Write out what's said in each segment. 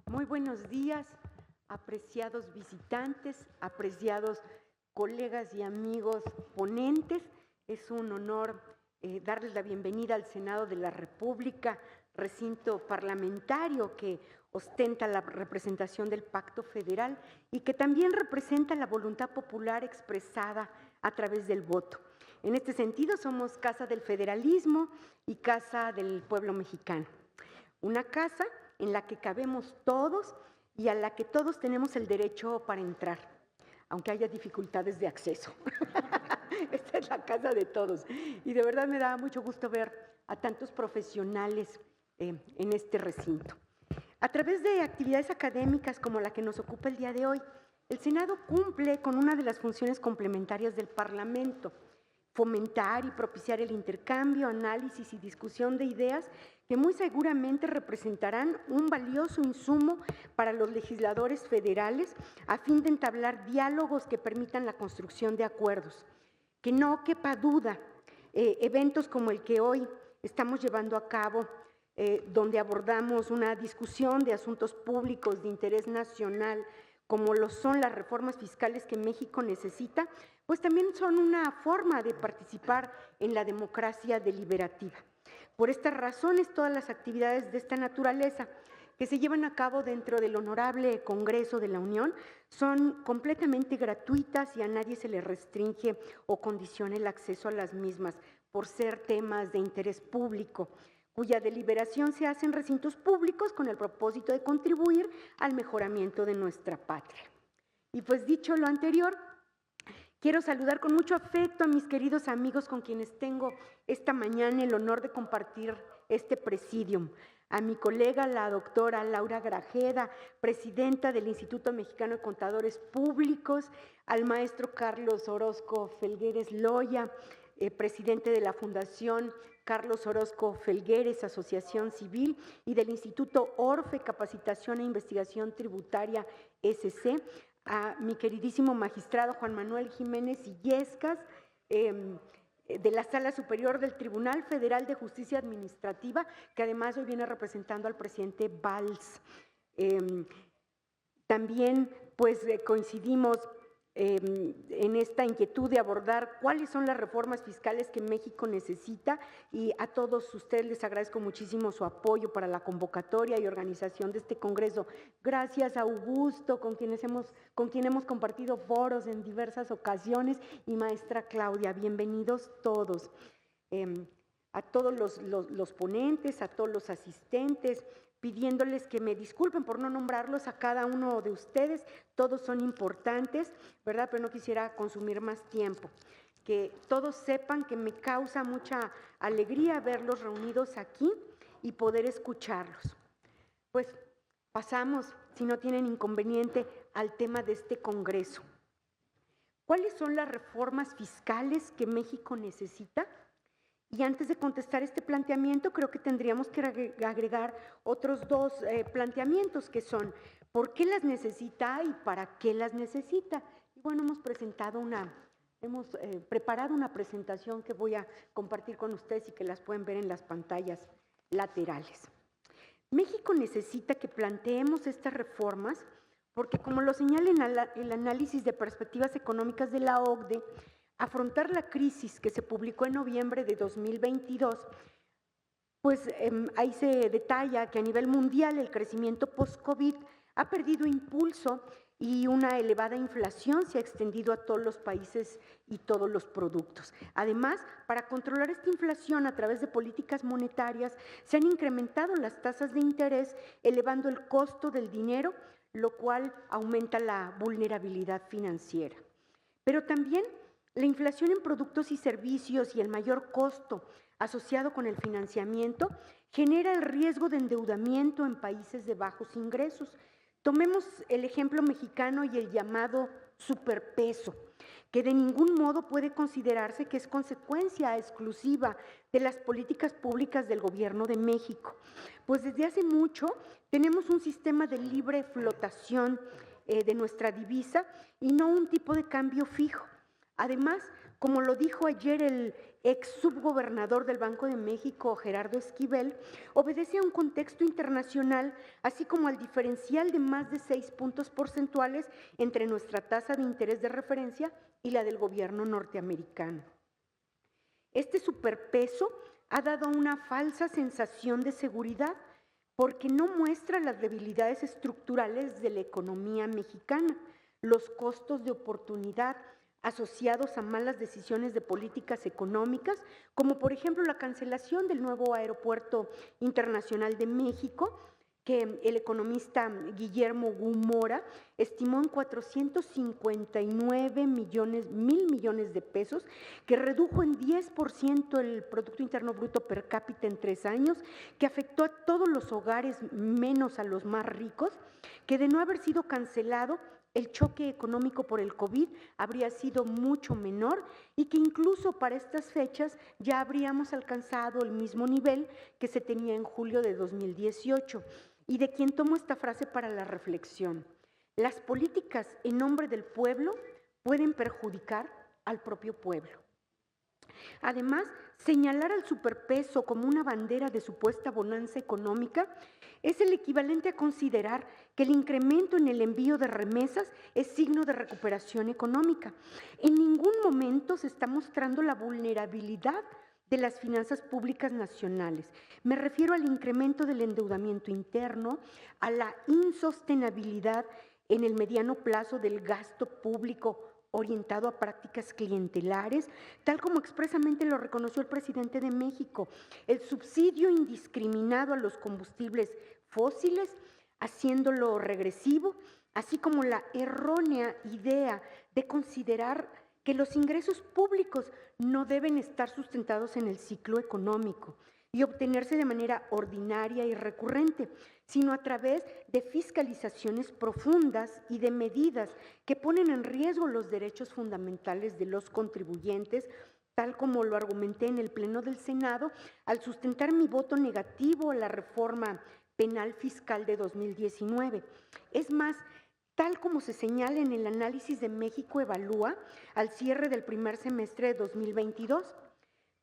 Muy buenos días, apreciados visitantes, apreciados colegas y amigos ponentes. Es un honor darles la bienvenida al Senado de la República, recinto parlamentario que ostenta la representación del Pacto Federal y que también representa la voluntad popular expresada a través del voto. En este sentido, somos Casa del Federalismo y Casa del Pueblo Mexicano. Una casa en la que cabemos todos y a la que todos tenemos el derecho para entrar, aunque haya dificultades de acceso. Esta es la casa de todos. Y de verdad me da mucho gusto ver a tantos profesionales en este recinto. A través de actividades académicas como la que nos ocupa el día de hoy, el Senado cumple con una de las funciones complementarias del Parlamento: fomentar y propiciar el intercambio, análisis y discusión de ideas que muy seguramente representarán un valioso insumo para los legisladores federales a fin de entablar diálogos que permitan la construcción de acuerdos. Que no quepa duda, eventos como el que hoy estamos llevando a cabo, donde abordamos una discusión de asuntos públicos de interés nacional, como lo son las reformas fiscales que México necesita, pues también son una forma de participar en la democracia deliberativa. Por estas razones, todas las actividades de esta naturaleza que se llevan a cabo dentro del Honorable Congreso de la Unión son completamente gratuitas y a nadie se le restringe o condiciona el acceso a las mismas por ser temas de interés público, cuya deliberación se hace en recintos públicos con el propósito de contribuir al mejoramiento de nuestra patria. Y pues dicho lo anterior, quiero saludar con mucho afecto a mis queridos amigos con quienes tengo esta mañana el honor de compartir este presidium. A mi colega, la doctora Laura Grajeda, presidenta del Instituto Mexicano de Contadores Públicos, al maestro Carlos Orozco Felgueres Loya, presidente de la Fundación Carlos Orozco Felgueres, Asociación Civil, y del Instituto Orfe, Capacitación e Investigación Tributaria SC, a mi queridísimo magistrado Juan Manuel Jiménez Illescas, de la Sala Superior del Tribunal Federal de Justicia Administrativa, que además hoy viene representando al presidente Valls. También pues coincidimos en esta inquietud de abordar cuáles son las reformas fiscales que México necesita, y a todos ustedes les agradezco muchísimo su apoyo para la convocatoria y organización de este congreso. Gracias a Augusto, con quien hemos compartido foros en diversas ocasiones, y maestra Claudia, bienvenidos todos. A todos los ponentes, a todos los asistentes, pidiéndoles que me disculpen por no nombrarlos a cada uno de ustedes. Todos son importantes, ¿verdad? Pero no quisiera consumir más tiempo. Que todos sepan que me causa mucha alegría verlos reunidos aquí y poder escucharlos. Pues pasamos, si no tienen inconveniente, al tema de este congreso. ¿Cuáles son las reformas fiscales que México necesita? Y antes de contestar este planteamiento, creo que tendríamos que agregar otros dos planteamientos, que son: ¿por qué las necesita y para qué las necesita? Y bueno, hemos preparado una presentación que voy a compartir con ustedes y que las pueden ver en las pantallas laterales. México necesita que planteemos estas reformas porque, como lo señala el análisis de perspectivas económicas de la OCDE, afrontar la crisis que se publicó en noviembre de 2022, pues ahí se detalla que a nivel mundial el crecimiento post-COVID ha perdido impulso y una elevada inflación se ha extendido a todos los países y todos los productos. Además, para controlar esta inflación a través de políticas monetarias, se han incrementado las tasas de interés, elevando el costo del dinero, lo cual aumenta la vulnerabilidad financiera. Pero también la inflación en productos y servicios y el mayor costo asociado con el financiamiento genera el riesgo de endeudamiento en países de bajos ingresos. Tomemos el ejemplo mexicano y el llamado superpeso, que de ningún modo puede considerarse que es consecuencia exclusiva de las políticas públicas del Gobierno de México, pues desde hace mucho tenemos un sistema de libre flotación de nuestra divisa y no un tipo de cambio fijo. Además, Como lo dijo ayer el ex subgobernador del Banco de México, Gerardo Esquivel, obedece a un contexto internacional, así como al diferencial de más de 6 puntos porcentuales entre nuestra tasa de interés de referencia y la del gobierno norteamericano. Este superpeso ha dado una falsa sensación de seguridad porque no muestra las debilidades estructurales de la economía mexicana, los costos de oportunidad asociados a malas decisiones de políticas económicas, como por ejemplo la cancelación del nuevo Aeropuerto Internacional de México, que el economista Guillermo Gumora estimó en 459 mil millones de pesos, que redujo en 10% el Producto Interno Bruto per cápita en 3 años, que afectó a todos los hogares menos a los más ricos, que de no haber sido cancelado, el choque económico por el COVID habría sido mucho menor y que incluso para estas fechas ya habríamos alcanzado el mismo nivel que se tenía en julio de 2018. Y de quien tomo esta frase para la reflexión: las políticas en nombre del pueblo pueden perjudicar al propio pueblo. Además, señalar al superpeso como una bandera de supuesta bonanza económica es el equivalente a considerar que el incremento en el envío de remesas es signo de recuperación económica. En ningún momento se está mostrando la vulnerabilidad de las finanzas públicas nacionales. Me refiero al incremento del endeudamiento interno, a la insostenibilidad en el mediano plazo del gasto público orientado a prácticas clientelares, tal como expresamente lo reconoció el presidente de México, el subsidio indiscriminado a los combustibles fósiles, haciéndolo regresivo, así como la errónea idea de considerar que los ingresos públicos no deben estar sustentados en el ciclo económico y obtenerse de manera ordinaria y recurrente, sino a través de fiscalizaciones profundas y de medidas que ponen en riesgo los derechos fundamentales de los contribuyentes, tal como lo argumenté en el Pleno del Senado al sustentar mi voto negativo a la reforma penal fiscal de 2019. Es más, tal como se señala en el análisis de México Evalúa al cierre del primer semestre de 2022,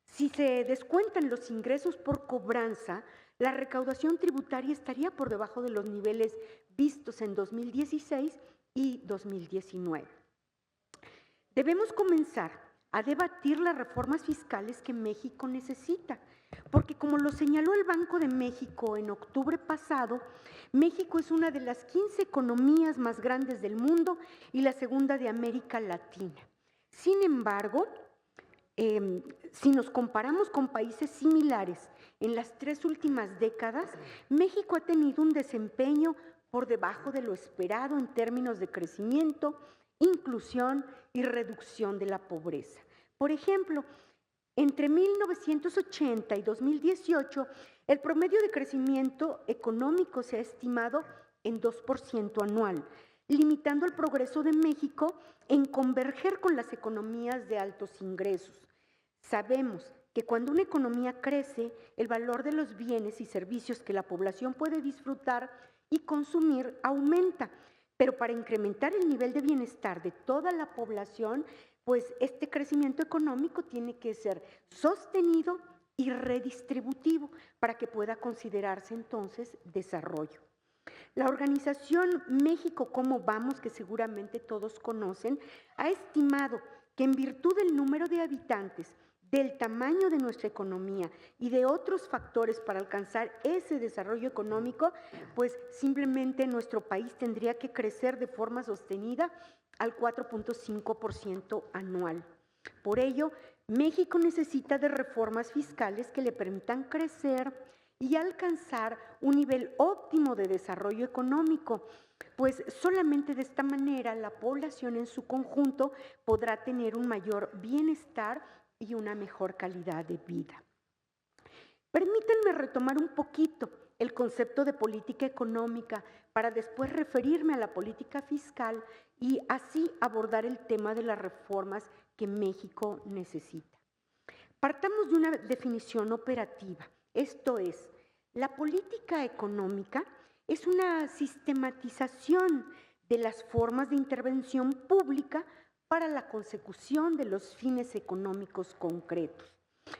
si se descuentan los ingresos por cobranza, la recaudación tributaria estaría por debajo de los niveles vistos en 2016 y 2019. Debemos comenzar a debatir las reformas fiscales que México necesita, porque como lo señaló el Banco de México en octubre pasado, México es una de las 15 economías más grandes del mundo y la segunda de América Latina. Sin embargo, si nos comparamos con países similares en las 3 últimas décadas, México ha tenido un desempeño por debajo de lo esperado en términos de crecimiento, inclusión y reducción de la pobreza. Por ejemplo, entre 1980 y 2018, el promedio de crecimiento económico se ha estimado en 2% anual, limitando el progreso de México en converger con las economías de altos ingresos. Sabemos que cuando una economía crece, el valor de los bienes y servicios que la población puede disfrutar y consumir aumenta, pero para incrementar el nivel de bienestar de toda la población, pues este crecimiento económico tiene que ser sostenido y redistributivo para que pueda considerarse entonces desarrollo. La organización México Cómo Vamos, que seguramente todos conocen, ha estimado que en virtud del número de habitantes, del tamaño de nuestra economía y de otros factores para alcanzar ese desarrollo económico, pues simplemente nuestro país tendría que crecer de forma sostenida al 4.5% anual. Por ello, México necesita de reformas fiscales que le permitan crecer y alcanzar un nivel óptimo de desarrollo económico, pues solamente de esta manera la población en su conjunto podrá tener un mayor bienestar y una mejor calidad de vida. Permítanme retomar un poquito el concepto de política económica para después referirme a la política fiscal y así abordar el tema de las reformas que México necesita. Partamos de una definición operativa, esto es, la política económica es una sistematización de las formas de intervención pública para la consecución de los fines económicos concretos.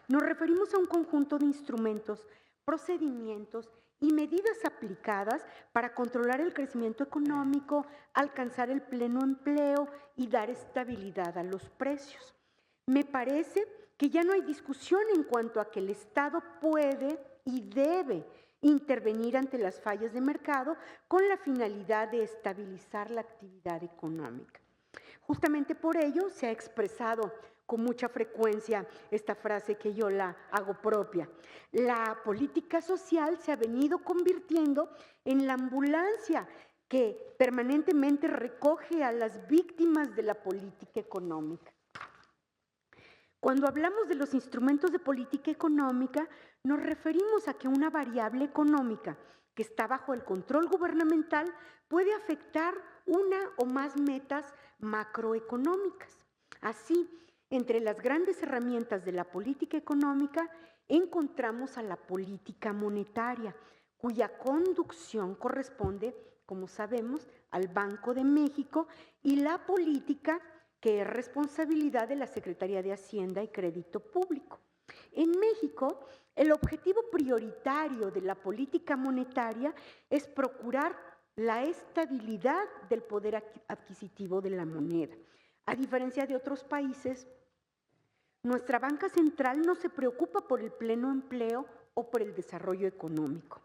Nos referimos a un conjunto de instrumentos, procedimientos y medidas aplicadas para controlar el crecimiento económico, alcanzar el pleno empleo y dar estabilidad a los precios. Me parece que ya no hay discusión en cuanto a que el Estado puede y debe intervenir ante las fallas de mercado con la finalidad de estabilizar la actividad económica. Justamente por ello se ha expresado con mucha frecuencia esta frase que yo la hago propia. La política social se ha venido convirtiendo en la ambulancia que permanentemente recoge a las víctimas de la política económica. Cuando hablamos de los instrumentos de política económica, nos referimos a que una variable económica que está bajo el control gubernamental puede afectar una o más metas macroeconómicas. Así, entre las grandes herramientas de la política económica encontramos a la política monetaria, cuya conducción corresponde, como sabemos, al Banco de México, y la política que es responsabilidad de la Secretaría de Hacienda y Crédito Público. En México, el objetivo prioritario de la política monetaria es procurar la estabilidad del poder adquisitivo de la moneda. A diferencia de otros países, nuestra banca central no se preocupa por el pleno empleo o por el desarrollo económico.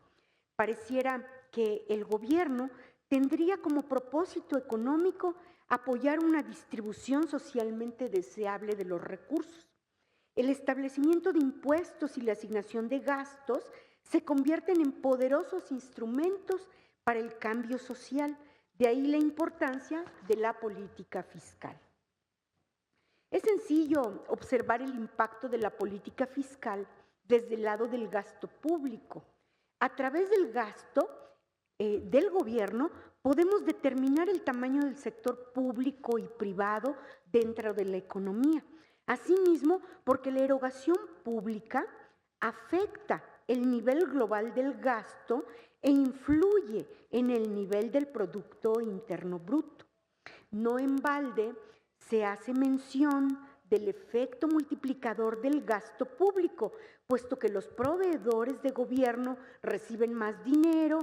Pareciera que el gobierno tendría como propósito económico apoyar una distribución socialmente deseable de los recursos. El establecimiento de impuestos y la asignación de gastos se convierten en poderosos instrumentos para el cambio social, de ahí la importancia de la política fiscal. Es sencillo observar el impacto de la política fiscal desde el lado del gasto público. A través del gasto del gobierno podemos determinar el tamaño del sector público y privado dentro de la economía. Asimismo, porque la erogación pública afecta el nivel global del gasto e influye en el nivel del Producto Interno Bruto. No en balde se hace mención del efecto multiplicador del gasto público, puesto que los proveedores de gobierno reciben más dinero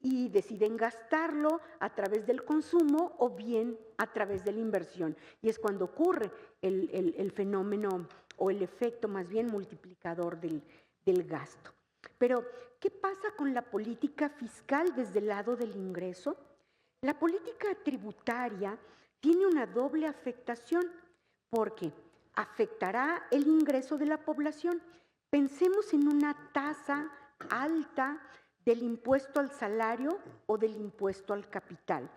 y deciden gastarlo a través del consumo o bien a través de la inversión. Y es cuando ocurre el fenómeno o el efecto más bien multiplicador del gasto. Pero, ¿qué pasa con la política fiscal desde el lado del ingreso? La política tributaria tiene una doble afectación porque afectará el ingreso de la población. Pensemos en una tasa alta del impuesto al salario o del impuesto al capital.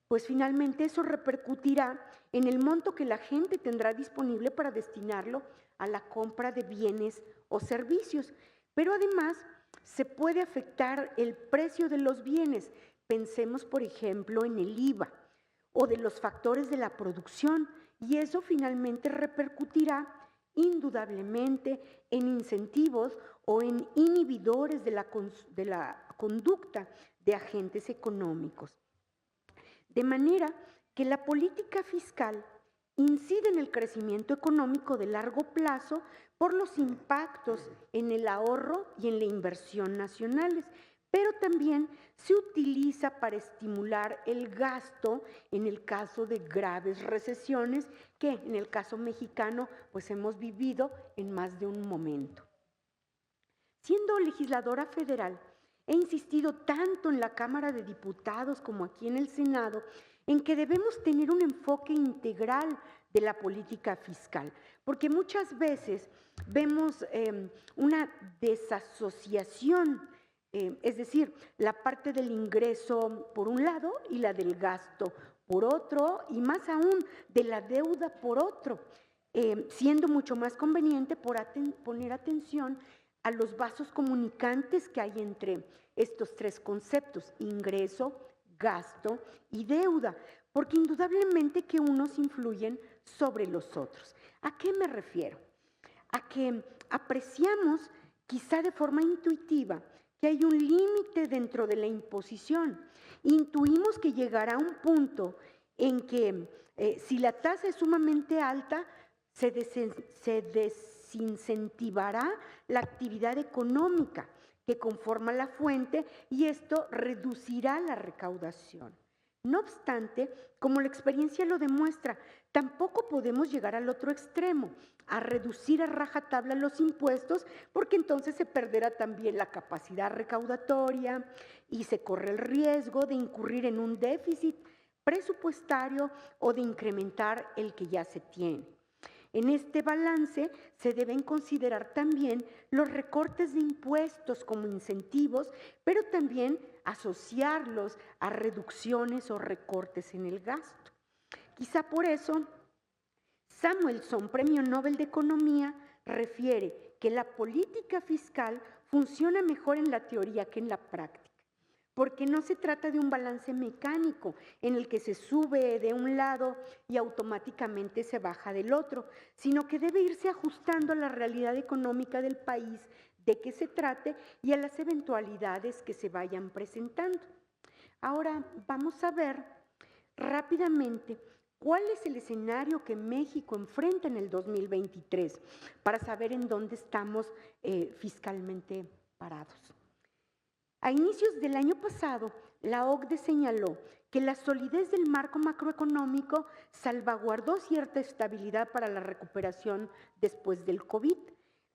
Pues finalmente eso repercutirá en el monto que la gente tendrá disponible para destinarlo a la compra de bienes o servicios. Pero además se puede afectar el precio de los bienes. Pensemos, por ejemplo, en el IVA o de los factores de la producción, y eso finalmente repercutirá indudablemente en incentivos o en inhibidores de la conducta de agentes económicos. De manera que la política fiscal incide en el crecimiento económico de largo plazo por los impactos en el ahorro y en la inversión nacionales, pero también se utiliza para estimular el gasto en el caso de graves recesiones que en el caso mexicano pues hemos vivido en más de un momento. Siendo legisladora federal, he insistido tanto en la Cámara de Diputados como aquí en el Senado en que debemos tener un enfoque integral de la política fiscal, porque muchas veces vemos una desasociación, es decir, la parte del ingreso por un lado y la del gasto por otro, y más aún de la deuda por otro, siendo mucho más conveniente poner atención a los vasos comunicantes que hay entre estos tres conceptos: ingreso, gasto y deuda, porque indudablemente que unos influyen sobre los otros. ¿A qué me refiero? A que apreciamos, quizá de forma intuitiva, que hay un límite dentro de la imposición. Intuimos que llegará un punto en que si la tasa es sumamente alta, se desincentivará la actividad económica que conforma la fuente y esto reducirá la recaudación. No obstante, como la experiencia lo demuestra, tampoco podemos llegar al otro extremo, a reducir a rajatabla los impuestos, porque entonces se perderá también la capacidad recaudatoria y se corre el riesgo de incurrir en un déficit presupuestario o de incrementar el que ya se tiene. En este balance se deben considerar también los recortes de impuestos como incentivos, pero también asociarlos a reducciones o recortes en el gasto. Quizá por eso Samuelson, Premio Nobel de Economía, refiere que la política fiscal funciona mejor en la teoría que en la práctica, porque no se trata de un balance mecánico en el que se sube de un lado y automáticamente se baja del otro, sino que debe irse ajustando a la realidad económica del país de que se trate y a las eventualidades que se vayan presentando. Ahora vamos a ver rápidamente cuál es el escenario que México enfrenta en el 2023 para saber en dónde estamos fiscalmente parados. A inicios del año pasado, la OCDE señaló que la solidez del marco macroeconómico salvaguardó cierta estabilidad para la recuperación después del COVID,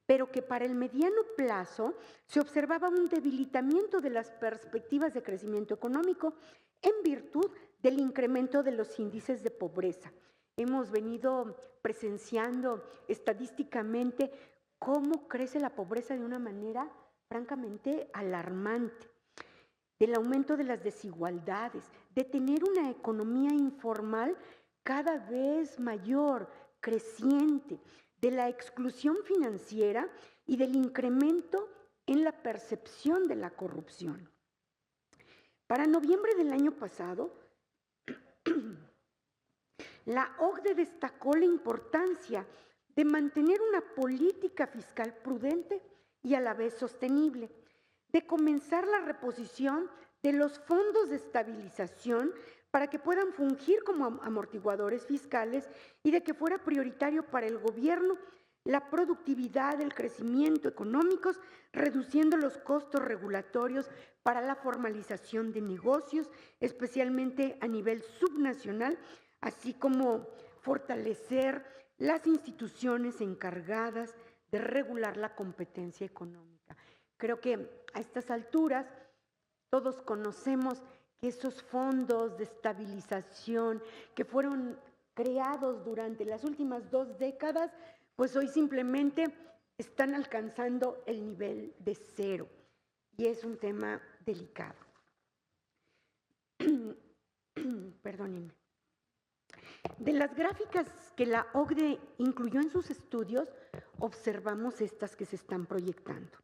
pero que para el mediano plazo se observaba un debilitamiento de las perspectivas de crecimiento económico en virtud del incremento de los índices de pobreza. Hemos venido presenciando estadísticamente cómo crece la pobreza de una manera francamente alarmante, del aumento de las desigualdades, de tener una economía informal cada vez mayor, creciente, de la exclusión financiera y del incremento en la percepción de la corrupción. Para noviembre del año pasado, la OCDE destacó la importancia de mantener una política fiscal prudente y a la vez sostenible, de comenzar la reposición de los fondos de estabilización para que puedan fungir como amortiguadores fiscales y de que fuera prioritario para el gobierno la productividad, el crecimiento económicos, reduciendo los costos regulatorios para la formalización de negocios, especialmente a nivel subnacional, así como fortalecer las instituciones encargadas de regular la competencia económica. Creo que a estas alturas todos conocemos que esos fondos de estabilización que fueron creados durante las últimas 2 décadas, pues hoy simplemente están alcanzando el nivel de cero y es un tema delicado. Perdónenme. De las gráficas que la OCDE incluyó en sus estudios, observamos estas que se están proyectando,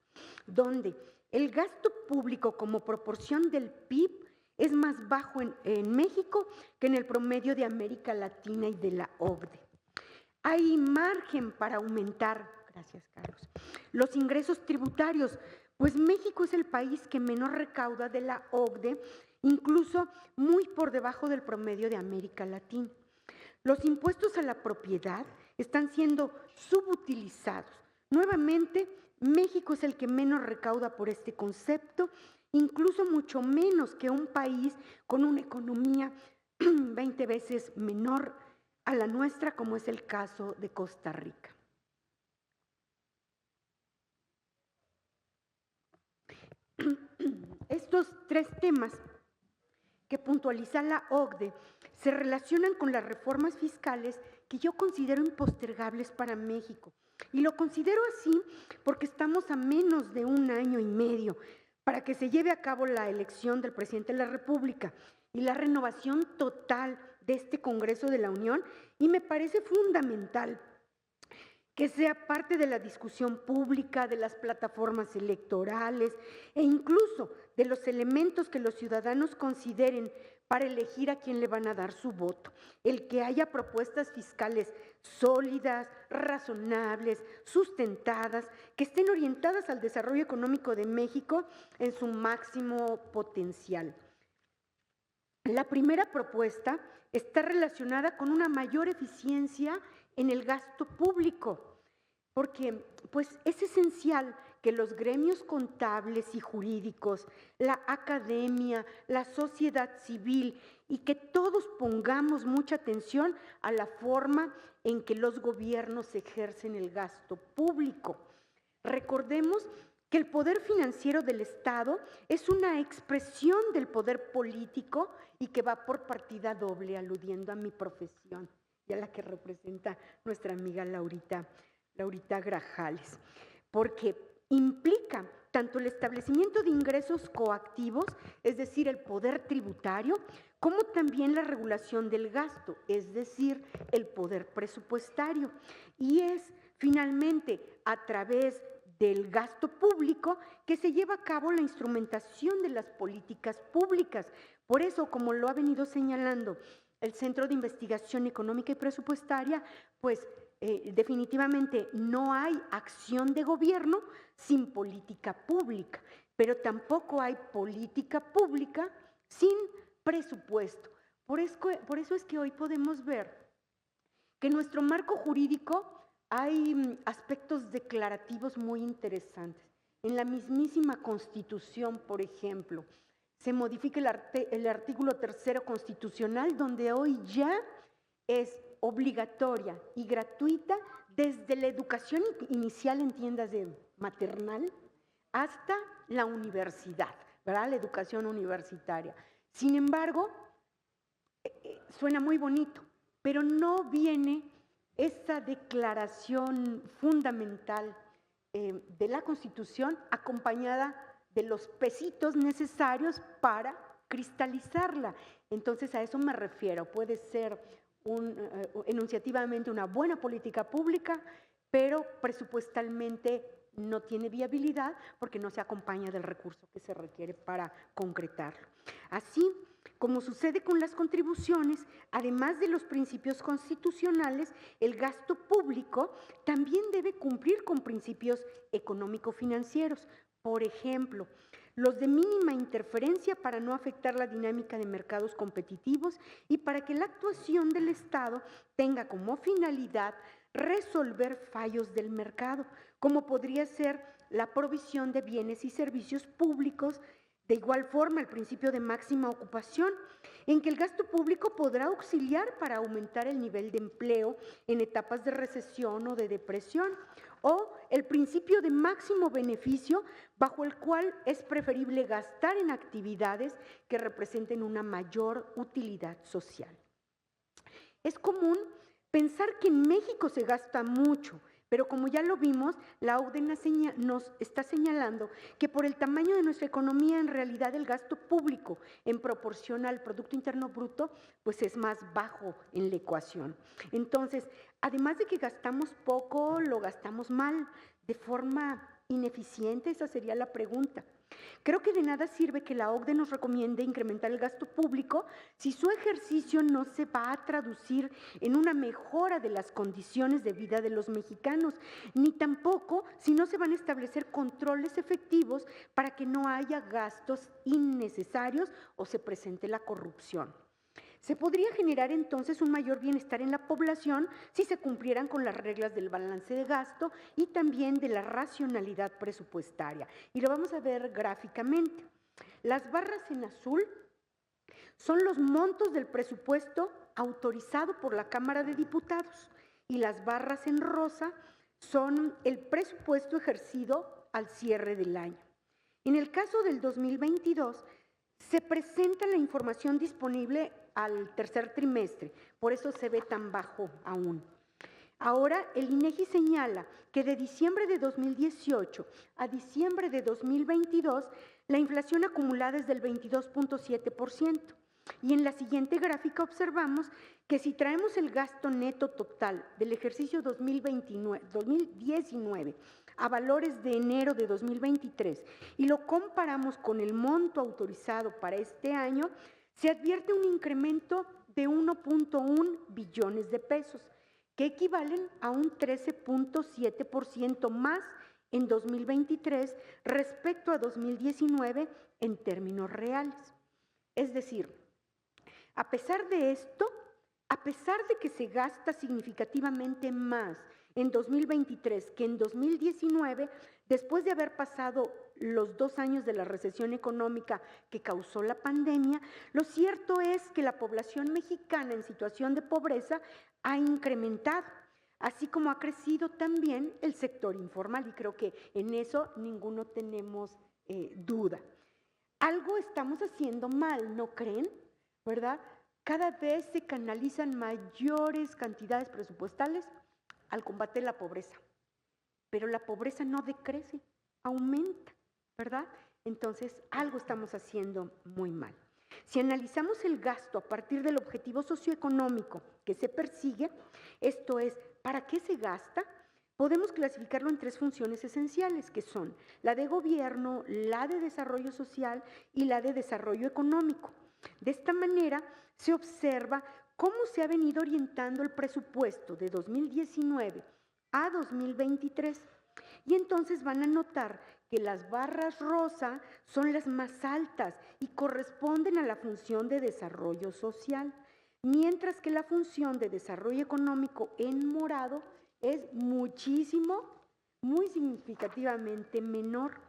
donde el gasto público como proporción del PIB es más bajo en México que en el promedio de América Latina y de la OCDE. Hay margen para aumentar, gracias Carlos, los ingresos tributarios, pues México es el país que menos recauda de la OCDE, incluso muy por debajo del promedio de América Latina. Los impuestos a la propiedad están siendo subutilizados. Nuevamente, México es el que menos recauda por este concepto, incluso mucho menos que un país con una economía 20 veces menor a la nuestra, como es el caso de Costa Rica. Estos 3 temas que puntualiza la OCDE se relacionan con las reformas fiscales que yo considero impostergables para México. Y lo considero así porque estamos a menos de 1 año y medio para que se lleve a cabo la elección del presidente de la República y la renovación total de este Congreso de la Unión, y me parece fundamental que sea parte de la discusión pública, de las plataformas electorales e incluso de los elementos que los ciudadanos consideren para elegir a quién le van a dar su voto. El que haya propuestas fiscales sólidas, razonables, sustentadas, que estén orientadas al desarrollo económico de México en su máximo potencial. La primera propuesta está relacionada con una mayor eficiencia en el gasto público, porque pues, es esencial que los gremios contables y jurídicos, la academia, la sociedad civil y que todos pongamos mucha atención a la forma en que los gobiernos ejercen el gasto público. Recordemos que el poder financiero del Estado es una expresión del poder político y que va por partida doble, aludiendo a mi profesión y a la que representa nuestra amiga Laurita Grajales, porque implica tanto el establecimiento de ingresos coactivos, es decir, el poder tributario, como también la regulación del gasto, es decir, el poder presupuestario. Y es finalmente a través del gasto público que se lleva a cabo la instrumentación de las políticas públicas. Por eso, como lo ha venido señalando el Centro de Investigación Económica y Presupuestaria, pues definitivamente no hay acción de gobierno sin política pública, pero tampoco hay política pública sin presupuesto. Por eso es que hoy podemos ver que en nuestro marco jurídico hay aspectos declarativos muy interesantes. En la mismísima Constitución, por ejemplo, se modifica el artículo 3 constitucional, donde hoy ya es obligatoria y gratuita desde la educación inicial, entiéndase maternal, hasta la universidad, ¿verdad? La educación universitaria. Sin embargo, suena muy bonito, pero no viene esa declaración fundamental de la Constitución acompañada de los pesitos necesarios para cristalizarla. Entonces, a eso me refiero. Puede ser enunciativamente una buena política pública, pero presupuestalmente no tiene viabilidad porque no se acompaña del recurso que se requiere para concretarlo. Así como sucede con las contribuciones, además de los principios constitucionales, el gasto público también debe cumplir con principios económico-financieros. Por ejemplo, los de mínima interferencia para no afectar la dinámica de mercados competitivos y para que la actuación del Estado tenga como finalidad resolver fallos del mercado, como podría ser la provisión de bienes y servicios públicos. De igual forma, el principio de máxima ocupación, en que el gasto público podrá auxiliar para aumentar el nivel de empleo en etapas de recesión o de depresión, o el principio de máximo beneficio, bajo el cual es preferible gastar en actividades que representen una mayor utilidad social. Es común pensar que en México se gasta mucho, pero como ya lo vimos, la OCDE nos está señalando que por el tamaño de nuestra economía, en realidad el gasto público en proporción al Producto Interno Bruto, pues es más bajo en la ecuación. Entonces, además de que gastamos poco, lo gastamos mal, de forma ineficiente, esa sería la pregunta. Creo que de nada sirve que la OCDE nos recomiende incrementar el gasto público si su ejercicio no se va a traducir en una mejora de las condiciones de vida de los mexicanos, ni tampoco si no se van a establecer controles efectivos para que no haya gastos innecesarios o se presente la corrupción. Se podría generar entonces un mayor bienestar en la población si se cumplieran con las reglas del balance de gasto y también de la racionalidad presupuestaria. Y lo vamos a ver gráficamente. Las barras en azul son los montos del presupuesto autorizado por la Cámara de Diputados y las barras en rosa son el presupuesto ejercido al cierre del año. En el caso del 2022, se presenta la información disponible al tercer trimestre, por eso se ve tan bajo aún. Ahora, el INEGI señala que de diciembre de 2018 a diciembre de 2022, la inflación acumulada es del 22.7%. Y en la siguiente gráfica observamos que si traemos el gasto neto total del ejercicio 2019 a valores de enero de 2023 y lo comparamos con el monto autorizado para este año, se advierte un incremento de 1.1 billones de pesos, que equivalen a un 13.7% más en 2023 respecto a 2019 en términos reales. Es decir, A pesar de esto, a pesar de que se gasta significativamente más en 2023 que en 2019, después de haber pasado los 2 años de la recesión económica que causó la pandemia, lo cierto es que la población mexicana en situación de pobreza ha incrementado, así como ha crecido también el sector informal, y creo que en eso ninguno tenemos duda. Algo estamos haciendo mal, ¿no creen? ¿Verdad? Cada vez se canalizan mayores cantidades presupuestales al combatir la pobreza, pero la pobreza no decrece, aumenta, ¿verdad? Entonces, algo estamos haciendo muy mal. Si analizamos el gasto a partir del objetivo socioeconómico que se persigue, esto es, ¿para qué se gasta? Podemos clasificarlo en 3 funciones esenciales, que son la de gobierno, la de desarrollo social y la de desarrollo económico. De esta manera, se observa cómo se ha venido orientando el presupuesto de 2019 a 2023. Y entonces van a notar que las barras rosa son las más altas y corresponden a la función de desarrollo social, mientras que la función de desarrollo económico en morado es muchísimo, muy significativamente menor.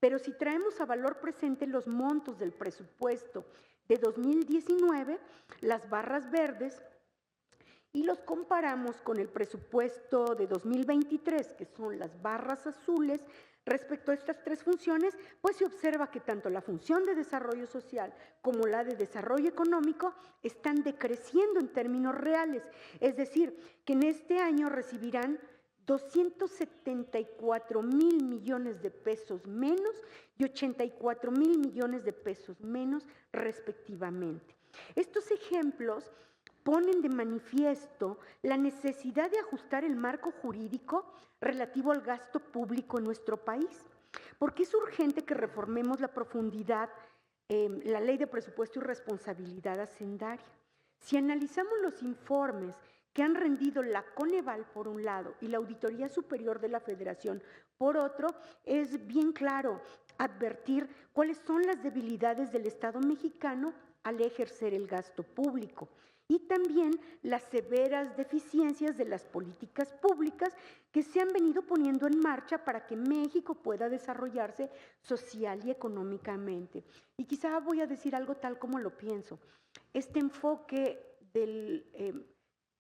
Pero si traemos a valor presente los montos del presupuesto de 2019, las barras verdes, y los comparamos con el presupuesto de 2023, que son las barras azules, respecto a estas 3 funciones, pues se observa que tanto la función de desarrollo social como la de desarrollo económico están decreciendo en términos reales. Es decir, que en este año recibirán 274,000 millones de pesos menos y 84,000 millones de pesos menos respectivamente. Estos ejemplos ponen de manifiesto la necesidad de ajustar el marco jurídico relativo al gasto público en nuestro país, porque es urgente que reformemos la profundidad la Ley de Presupuesto y Responsabilidad Hacendaria. Si analizamos los informes que han rendido la Coneval por un lado y la Auditoría Superior de la Federación por otro, es bien claro advertir cuáles son las debilidades del Estado mexicano al ejercer el gasto público y también las severas deficiencias de las políticas públicas que se han venido poniendo en marcha para que México pueda desarrollarse social y económicamente. Y quizá voy a decir algo tal como lo pienso. Este enfoque del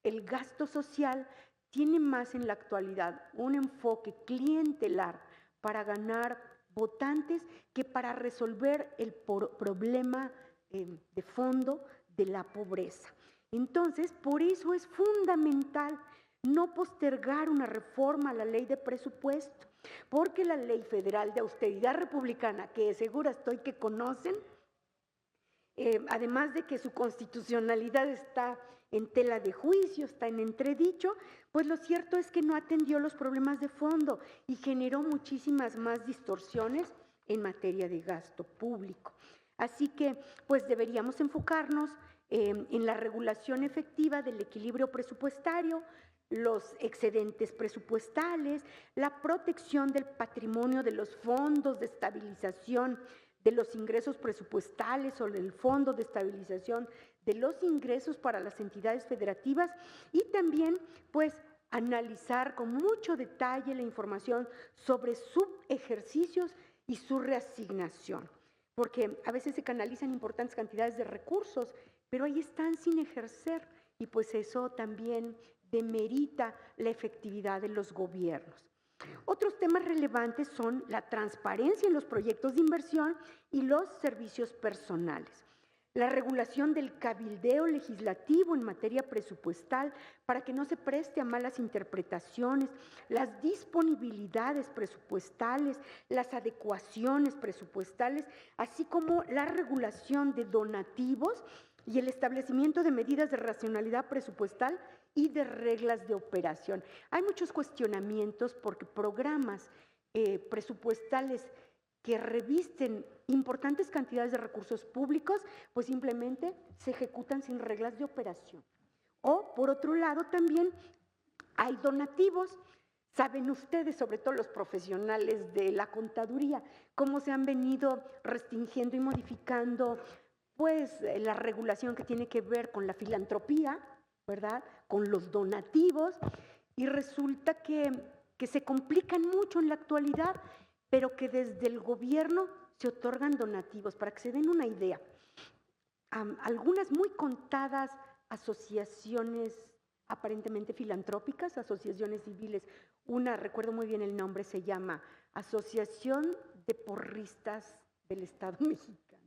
el gasto social tiene más en la actualidad un enfoque clientelar para ganar votantes que para resolver el problema de fondo de la pobreza. Entonces, por eso es fundamental no postergar una reforma a la ley de presupuesto, porque la ley federal de austeridad republicana, que segura estoy que conocen, además de que su constitucionalidad está en tela de juicio, está en entredicho, pues lo cierto es que no atendió los problemas de fondo y generó muchísimas más distorsiones en materia de gasto público. Así que, pues deberíamos enfocarnos en la regulación efectiva del equilibrio presupuestario, los excedentes presupuestales, la protección del patrimonio de los fondos de estabilización de los ingresos presupuestales o del Fondo de Estabilización de los Ingresos para las entidades federativas y también, pues, analizar con mucho detalle la información sobre subejercicios y su reasignación, porque a veces se canalizan importantes cantidades de recursos, pero ahí están sin ejercer y pues eso también demerita la efectividad de los gobiernos. Otros temas relevantes son la transparencia en los proyectos de inversión y los servicios personales. La regulación del cabildeo legislativo en materia presupuestal para que no se preste a malas interpretaciones, las disponibilidades presupuestales, las adecuaciones presupuestales, así como la regulación de donativos y el establecimiento de medidas de racionalidad presupuestal y de reglas de operación. Hay muchos cuestionamientos porque programas presupuestales que revisten importantes cantidades de recursos públicos, pues simplemente se ejecutan sin reglas de operación. O, por otro lado, también hay donativos. Saben ustedes, sobre todo los profesionales de la contaduría, cómo se han venido restringiendo y modificando pues la regulación que tiene que ver con la filantropía, ¿verdad? Con los donativos, y resulta que se complican mucho en la actualidad, pero que desde el gobierno se otorgan donativos. Para que se den una idea, algunas muy contadas asociaciones aparentemente filantrópicas, asociaciones civiles, una, recuerdo muy bien el nombre, se llama Asociación de Porristas del Estado Mexicano.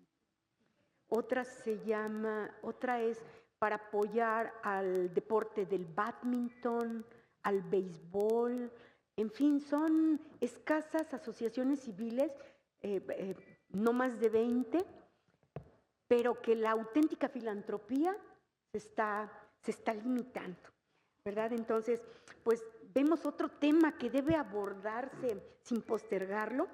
Otra es para apoyar al deporte del bádminton, al béisbol, en fin, son escasas asociaciones civiles, no más de 20, pero que la auténtica filantropía se está limitando, ¿verdad? Entonces, pues vemos otro tema que debe abordarse sin postergarlo,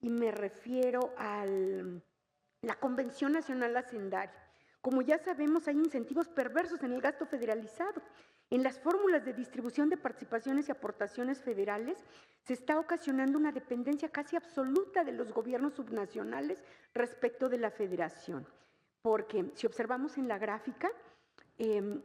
y me refiero a la Convención Nacional Hacendaria. Como ya sabemos, hay incentivos perversos en el gasto federalizado. En las fórmulas de distribución de participaciones y aportaciones federales se está ocasionando una dependencia casi absoluta de los gobiernos subnacionales respecto de la federación. Porque si observamos en la gráfica,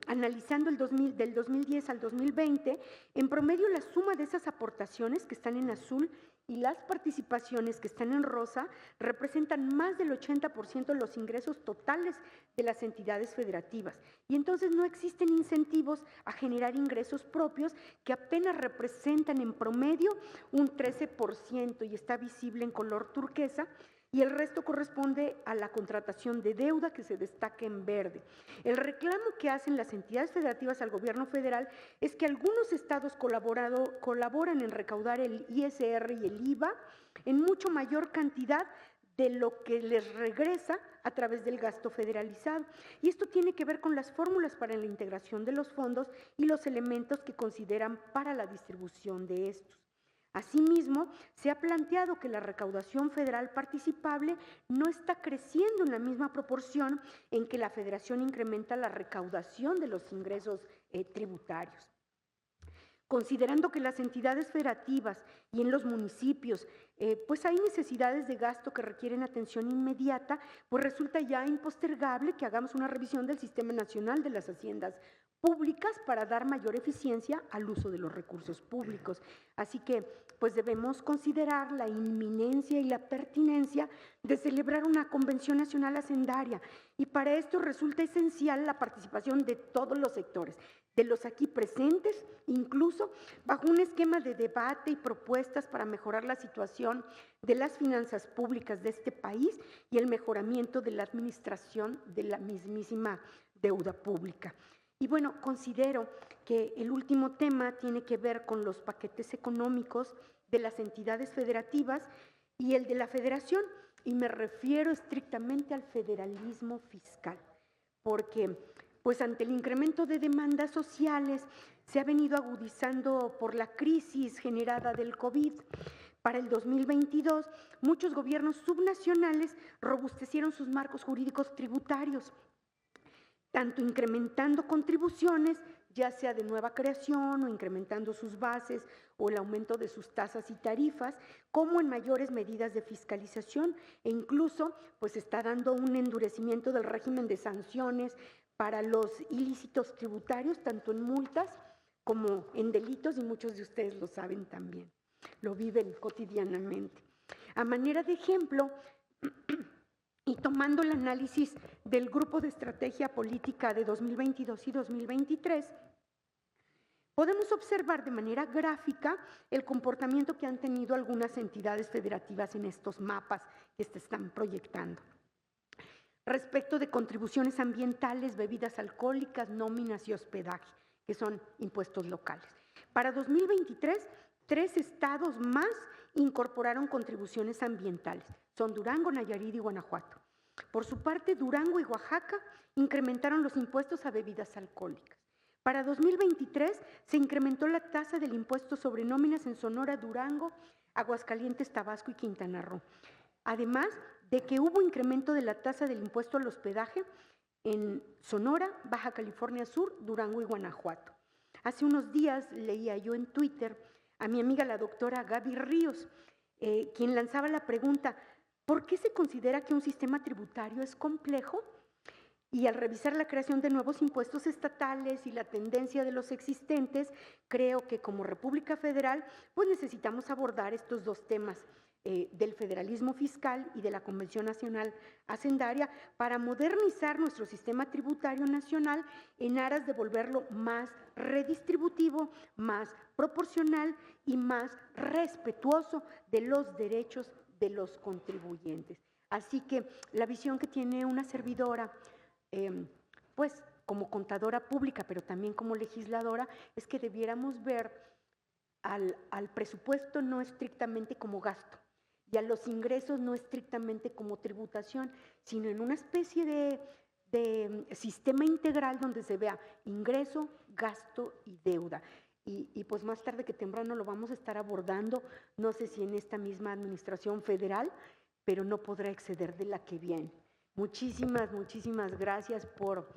analizando del 2010 al 2020, en promedio la suma de esas aportaciones que están en azul y las participaciones que están en rosa representan más del 80% de los ingresos totales de las entidades federativas. Y entonces no existen incentivos a generar ingresos propios, que apenas representan en promedio un 13%, y está visible en color turquesa, y el resto corresponde a la contratación de deuda, que se destaca en verde. El reclamo que hacen las entidades federativas al gobierno federal es que algunos estados colaboran en recaudar el ISR y el IVA en mucho mayor cantidad de lo que les regresa a través del gasto federalizado. Y esto tiene que ver con las fórmulas para la integración de los fondos y los elementos que consideran para la distribución de estos. Asimismo, se ha planteado que la recaudación federal participable no está creciendo en la misma proporción en que la federación incrementa la recaudación de los ingresos tributarios. Considerando que las entidades federativas y en los municipios pues hay necesidades de gasto que requieren atención inmediata, pues resulta ya impostergable que hagamos una revisión del Sistema Nacional de las Haciendas Públicas para dar mayor eficiencia al uso de los recursos públicos. Así que pues debemos considerar la inminencia y la pertinencia de celebrar una Convención Nacional Hacendaria, y para esto resulta esencial la participación de todos los sectores, de los aquí presentes, incluso bajo un esquema de debate y propuestas para mejorar la situación de las finanzas públicas de este país y el mejoramiento de la administración de la mismísima deuda pública. Y bueno, considero que el último tema tiene que ver con los paquetes económicos de las entidades federativas y el de la federación, y me refiero estrictamente al federalismo fiscal, porque pues ante el incremento de demandas sociales se ha venido agudizando por la crisis generada del COVID. Para el 2022, muchos gobiernos subnacionales robustecieron sus marcos jurídicos tributarios, tanto incrementando contribuciones, ya sea de nueva creación o incrementando sus bases o el aumento de sus tasas y tarifas, como en mayores medidas de fiscalización, e incluso pues está dando un endurecimiento del régimen de sanciones para los ilícitos tributarios, tanto en multas como en delitos, y muchos de ustedes lo saben también, lo viven cotidianamente. A manera de ejemplo, y tomando el análisis del Grupo de Estrategia Política de 2022 y 2023, podemos observar de manera gráfica el comportamiento que han tenido algunas entidades federativas en estos mapas que se están proyectando. Respecto de contribuciones ambientales, bebidas alcohólicas, nóminas y hospedaje, que son impuestos locales. Para 2023, 3 estados más incorporaron contribuciones ambientales. Son Durango, Nayarit y Guanajuato. Por su parte, Durango y Oaxaca incrementaron los impuestos a bebidas alcohólicas. Para 2023 se incrementó la tasa del impuesto sobre nóminas en Sonora, Durango, Aguascalientes, Tabasco y Quintana Roo. Además de que hubo incremento de la tasa del impuesto al hospedaje en Sonora, Baja California Sur, Durango y Guanajuato. Hace unos días leía yo en Twitter a mi amiga la doctora Gaby Ríos, quien lanzaba la pregunta: ¿por qué se considera que un sistema tributario es complejo? Y al revisar la creación de nuevos impuestos estatales y la tendencia de los existentes, creo que como República Federal, pues necesitamos abordar estos dos temas del federalismo fiscal y de la Convención Nacional Hacendaria para modernizar nuestro sistema tributario nacional en aras de volverlo más redistributivo, más proporcional y más respetuoso de los derechos de los contribuyentes. Así que la visión que tiene una servidora, pues como contadora pública, pero también como legisladora, es que debiéramos ver al presupuesto no estrictamente como gasto y a los ingresos no estrictamente como tributación, sino en una especie de sistema integral donde se vea ingreso, gasto y deuda. Y pues más tarde que temprano lo vamos a estar abordando, no sé si en esta misma administración federal, pero no podrá exceder de la que viene. Muchísimas gracias por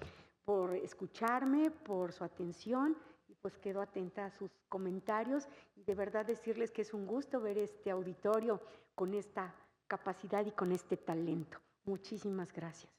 escucharme, por su atención, y pues quedo atenta a sus comentarios y de verdad decirles que es un gusto ver este auditorio con esta capacidad y con este talento. Muchísimas gracias.